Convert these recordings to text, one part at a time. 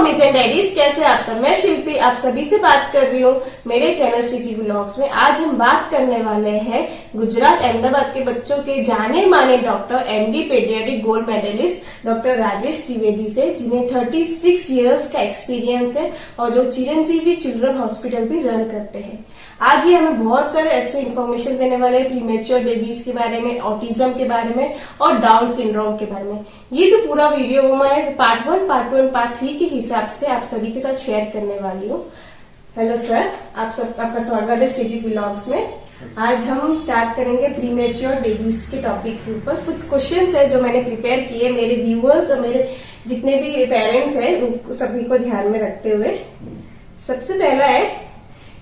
Mummies and daddies, कैसे आप सब। मैं शिल्पी आप सभी से बात कर रही हूँ मेरे चैनल श्रीजी व्लॉग्स में। आज हम बात करने वाले हैं गुजरात अहमदाबाद के बच्चों के जाने माने doctor MD paediatric gold medallist doctor Rajesh Trivedi से, जिन्हें 36 इयर्स का एक्सपीरियंस है और जो चिरंजीवी चिल्ड्रन हॉस्पिटल भी रन करते हैं। आज ये हमें बहुत सारे अच्छे इन्फॉर्मेशन देने वाले हैं प्रीमेच्योर बेबीज के बारे में, ऑटिज्म के बारे में और डाउन सिंड्रोम के बारे में। ये जो पूरा वीडियो वो मैं पार्ट 1, पार्ट 2 और पार्ट 3 के हिसाब से आप सभी के साथ शेयर करने वाली हूँ। हेलो सर, आपका स्वागत है श्रीजी व्लॉग्स में। आज हम स्टार्ट करेंगे प्रीमेच्योर बेबीज के टॉपिक के ऊपर। कुछ क्वेश्चंस है जो मैंने प्रिपेयर किए मेरे व्यूअर्स और मेरे जितने भी पेरेंट्स हैं सभी को ध्यान में रखते हुए। सबसे पहला है,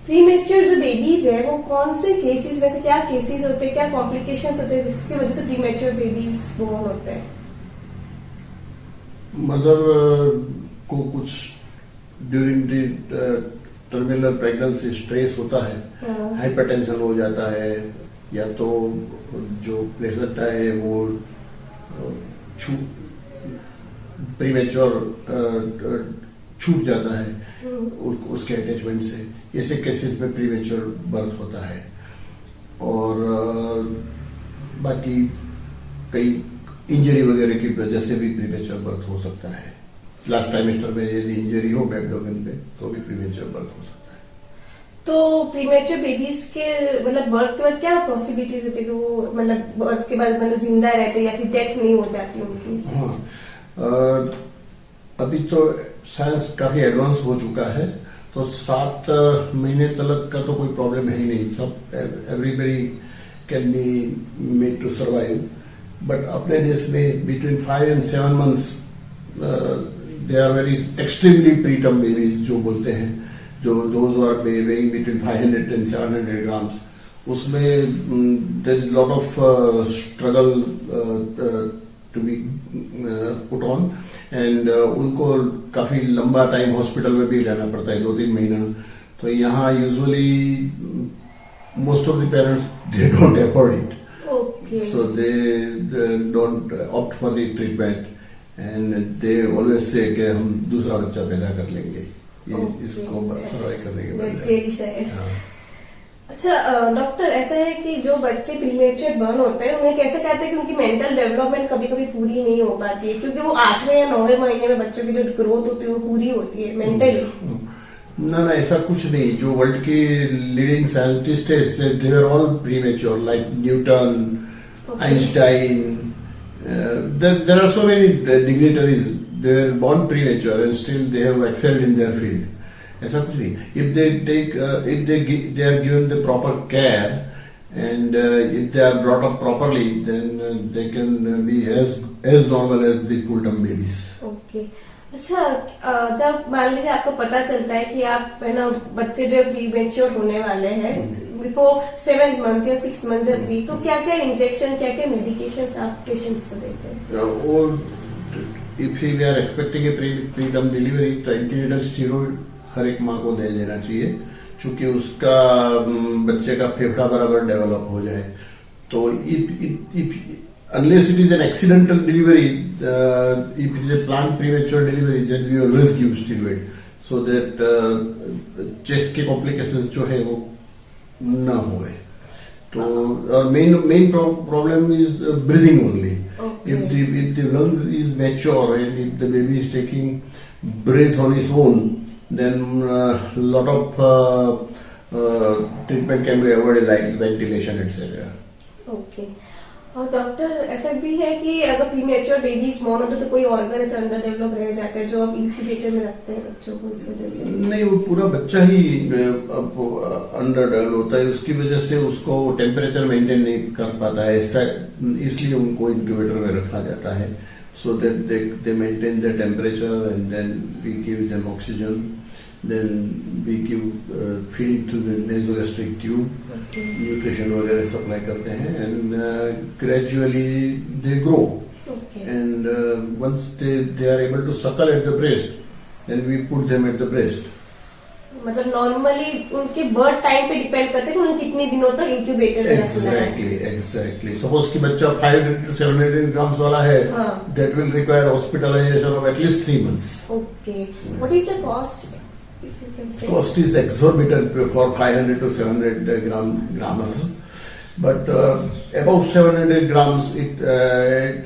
प्रीमेच्योर जो बेबीज है वो कौन से केसेस में से क्या केसेस होते हैं, क्या कॉम्प्लिकेशंस होते हैं जिसकी वजह से प्रीमेच्योर बेबीज बोर्न होते हैं? मदर को कुछ during the terminal pregnancy stress होता है, हाइपरटेंशन हो जाता है, या तो जो प्लेसेंटा है वो प्रीमेच्योर छूट जाता है उसके अटैचमेंट से। ऐसे केसेस में प्रीमेच्योर बर्थ होता है। और बाकी कई इंजरी वगैरह की वजह से भी प्रीमेच्योर बर्थ हो सकता है। लास्ट ट्राइमेस्टर में यदि इंजरी हो एब्डोमेन पे तो भी प्रीमेच्योर बर्थ हो सकता है। तो प्रीमेच्योर बेबीज के मतलब बर्थ के बाद क्या पॉसिबिलिटीज होती है कि वो मतलब बर्थ के बाद मतलब जिंदा रहते या फिर डेथ नहीं हो जाती उनकी? हाँ, अभी तो साइंस काफी एडवांस हो चुका है, तो 7 महीने तक का तो कोई प्रॉब्लम है ही नहीं। सब everybody can be made to survive. But अपने देश में between 5 and 7 months they are very extremely preterm babies जो बोलते हैं, जो those are weighing between 500 and 700 grams। उसमें there is lot of struggle to be put on, and उनको काफी लंबा टाइम हॉस्पिटल में भी रहना पड़ता है, 2-3 महीना। तो यहाँ usually most of the parents they don't afford it, so they don't opt for the treatment, and they always say कि हम दूसरा बच्चा पैदा कर लेंगे, ये इसको सर्वाइव करने के बाद। अच्छा डॉक्टर, ऐसा है कि जो बच्चे प्रीमेच्योर बर्न होते हैं उन्हें कैसे कहते हैं कि उनकी मेंटल डेवलपमेंट कभी कभी पूरी नहीं हो पाती है, क्योंकि वो 8वें या 9वें महीने में बच्चों की जो ग्रोथ होती है वो पूरी होती है मेंटली? ना, ऐसा कुछ नहीं। जो वर्ल्ड की लीडिंग साइंटिस्ट है they are all premature, like Newton, Einstein, there are so many dignitaries. They were born premature and still they have excelled in their field. ऐसा कुछ नहीं। If they take, if they are given the proper care and if they are brought up properly, then they can be as normal as the full-term babies. Okay. अच्छा, जब मान लीजिए आपको पता चलता है कि आप है ना बच्चे जो प्रीमेच्योर होने वाले हैं बिफोर 7th month या 6th month जब भी, तो क्या क्या इंजेक्शन, क्या क्या मेडिकेशन आप पेशेंट्स को देते हैं? If we are expecting a preterm delivery तो एंटीनेटल स्टेरॉइड हर एक माँ को दे देना चाहिए, क्योंकि उसका बच्चे का फेफड़ा बराबर डेवलप हो जाए। तो unless it is an accidental delivery, if it is a planned premature delivery, then we always give steroid so that chest के complications जो है वो ना होए। तो और main problem is breathing only. Okay. If the lung is mature and if the baby is taking breath on its own, then lot of treatment can be avoided, like ventilation etc. Okay. और doctor, ऐसा भी है कि अगर premature baby small होते तो कोई organ ऐसे अंडर डेवलप रह जाते हैं जो आप इंक्यूबेटर में रखते हैं बच्चों को, इस वजह से? नहीं, वो पूरा बच्चा ही अंडर डेवलप होता है, उसकी वजह से उसको टेम्परेचर मेंटेन नहीं कर पाता है, इसलिए उनको इंक्यूबेटर में रखा जाता है, so that they maintain the temperature and then we give them oxygen, then we give feeding to the nasogastric tube, nutrition वगैरह सप्लाई करते हैं, and gradually they grow. And once they are able to suckle at the breast, then we put them at the breast. मतलब normally उनके birth time पे depend करते हैं कि उन्हें कितने दिनों तक इंक्यूबेटर में रखना है। एग्जैक्टली सपोज कि बच्चा 500 to 700 ग्राम्स वाला है, that will require hospitalisation of at least 3 months. Okay, what is the cost? Cost is exorbitant for 500 to 700 grammars, but above 700 grams, it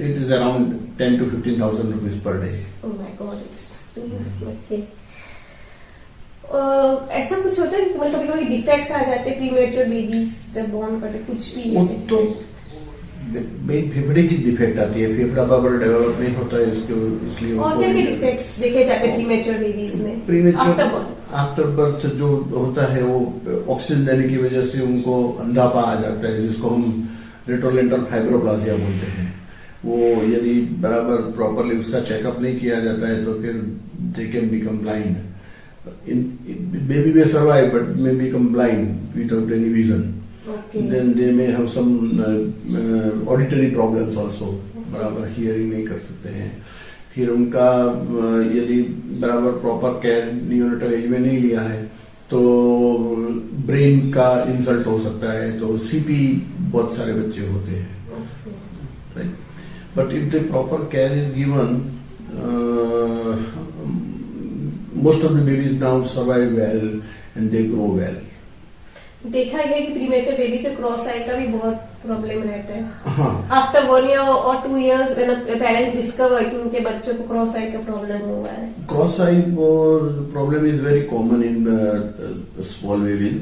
is around 10 to 15,000 rupees per day. Oh my God, it's okay. ऐसा कुछ होता है कि मतलब कभी-कभी defects आ जाते हैं premature babies जब बॉर्न करते, कुछ भी वो ऐसे तो मेन फेफड़े की डिफेक्ट आती है, फेफड़ा बराबर डेवलप नहीं होता है इसके, इसलिए और क्या क्या डिफेक्ट्स देखे जाते हैं प्रीमेच्योर बेबीज में? प्रीमेच्योर आफ्टर बर्थ जो होता है वो ऑक्सीजन देने की वजह से उनको अंधापा आ जाता है, जिसको हम रेट्रोलेंटल फाइब्रोप्लासिया बोलते हैं। वो यदि बराबर प्रॉपरली उसका चेकअप नहीं किया जाता है तो फिर they can become blind. Baby may survive but may become blind without any vision. Okay. Then they may have some auditory problems also. बराबर हियरिंग नहीं कर सकते हैं। फिर उनका यदि बराबर प्रॉपर केयर नियोनेटल एज में नहीं लिया है तो ब्रेन का इंसल्ट हो सकता है, तो सीपी बहुत सारे बच्चे होते हैं, right. But if the proper care is given, most of the babies now survive well and they grow well. देखा गया कि प्रीमेच्योर बेबी से क्रॉस आई का भी बहुत प्रॉब्लम रहता है। हाँ। आफ्टर 1 year और 2 years पेरेंट्स डिस्कवर कि उनके बच्चों को क्रॉस आई का प्रॉब्लम हुआ है। Cross I problem is very common in small babies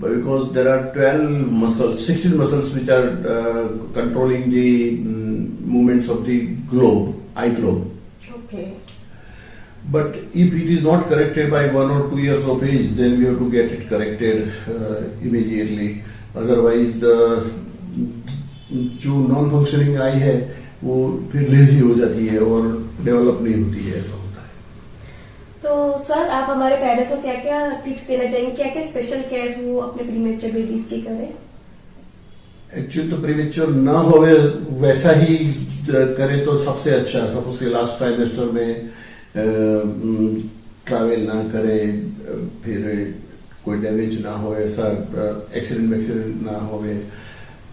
because there are 12 muscles, 16 muscles which are controlling the movements of the globe, eye globe. Okay. But if it is not corrected by 1 or 2 years of age, then we have to get it corrected immediately. Otherwise, जो non functioning आई है वो फिर lazy हो जाती है और develop नहीं होती है, ऐसा होता है। तो सर आप हमारे पेरेंट्स को क्या क्या टिप्स देना चाहेंगे, क्या क्या स्पेशल केयर वो अपने प्रीमेच्योर बेबीज की करें? एक्चुअली तो प्रीमेच्योर ना होवे वैसा ही करे तो सबसे अच्छा। सपोज के लास्ट ट्राइमेस्टर में ट्रैवल ना करे, फिर कोई डैमेज ना हो, ऐसा एक्सीडेंट ना हो,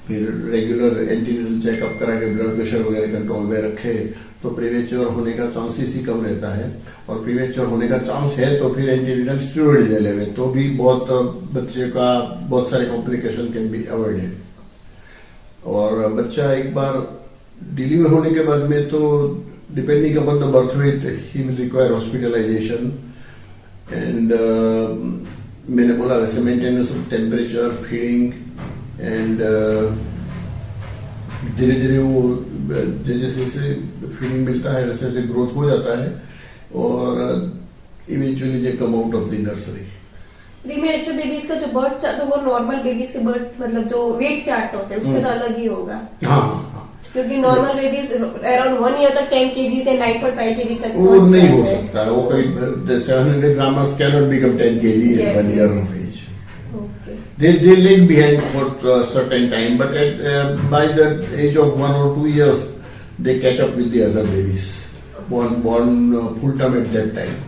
फिर रेगुलर एंटीनेटल चेकअप करा के ब्लड प्रेशर वगैरह कंट्रोल में रखे तो प्रीमेच्योर होने का चांसेस ही कम रहता है। और प्रीमेच्योर होने का चांस है तो फिर एंटीनेटल स्टेरॉइड ले लेवे तो भी बहुत बच्चे का बहुत सारे कॉम्प्लिकेशन कैन बी अवॉइडेड। और बच्चा एक बार डिलीवर होने के बाद में तो depending upon the birth weight, he will require hospitalization and मैंने बोला वैसे maintenance of temperature, feeding and धीरे धीरे वो जैसे जैसे फीडिंग मिलता है वैसे वैसे ग्रोथ हो जाता है और eventually they come out of the nursery. Premature babies का जो बर्थ चार्ट वो नॉर्मल बेबीज के बर्थ मतलब जो वेट चार्ट होते हैं उससे तो अलग ही होगा। हाँ, क्योंकि नॉर्मल बेबीज अराउंड 1 year तक 10 kg से 9.5 kg तक वो नहीं हो सकता है। वो कोई 700 grammars cannot become 10 kg in 1 year of age. Okay. They lag behind for a certain time, but by the age of 1 or 2 years, they catch up with the other babies born full term at that time.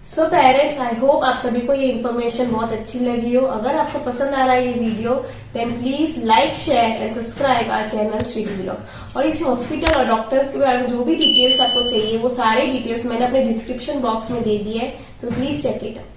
So parents, I hope आप सभी को ये information बहुत अच्छी लगी हो। अगर आपको पसंद आ रहा है ये video then please like, share and subscribe our channel Shreeji vlogs. और इस हॉस्पिटल और डॉक्टर्स के बारे में जो भी डिटेल्स आपको चाहिए वो सारे डिटेल्स मैंने अपने डिस्क्रिप्शन बॉक्स में दे दी है, तो प्लीज चेक इट आउट।